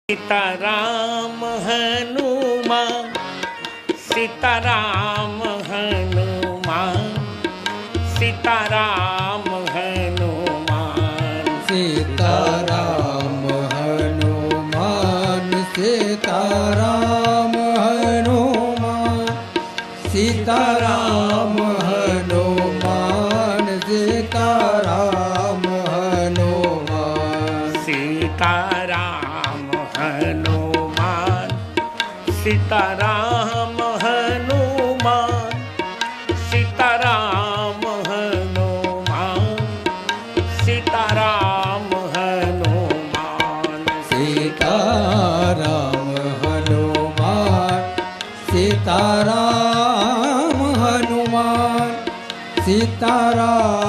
Sitaram Hanuman Sitaram Hanuman Sitaram Hanuman Sitaram Hanuman Sitaram Hanuman Sitaram Hanuman Sitaram Hanuman Sitaram Hanuman Sitaram Hanuman Sitaram Hanuman Sitaram Hanuman Sitaram Hanuman Sitaram Hanuman Sitaram